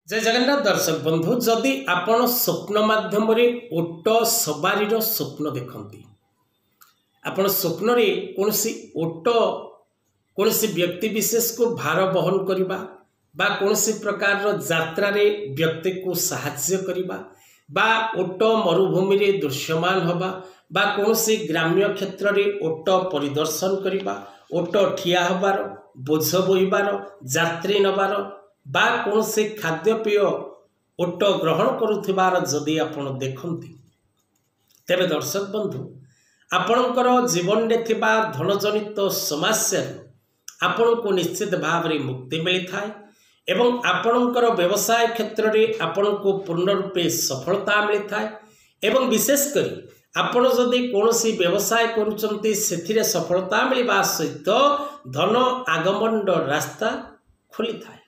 जय जगन्नाथ दर्शक बंधु जदि आपण स्वप्न माध्यम ओट सवारी स्वप्न देखती आपण स्वप्न कौन ओट कौन व्यक्ति विशेष को भार बहन करने बा कौन प्रकार यात्रा व्यक्ति को साहाय्य करने बा ओट मरुभूमि रे दृश्यमान हवा बा कौन ग्राम्य क्षेत्र में ओट परिदर्शन करने ओट ठिया हबार बोझ बोईबार यात्री नबार बा कौन से खाद्यपेय ओट ग्रहण करुथिबार जदि आपण देखती तेरे दर्शक बंधु आपणकर जीवन में थिबा धनजनित समस्या आपण को निश्चित भाव में मुक्ति मिलता है एवं आपणकर व्यवसाय क्षेत्र में आपण को पूर्ण रूपे सफलता मिलता है एवं विशेषकर आपण जदि कौन व्यवसाय करुचंती सेथिरे सफलता मिलवा सहित धन आगमन रास्ता खोली थाए।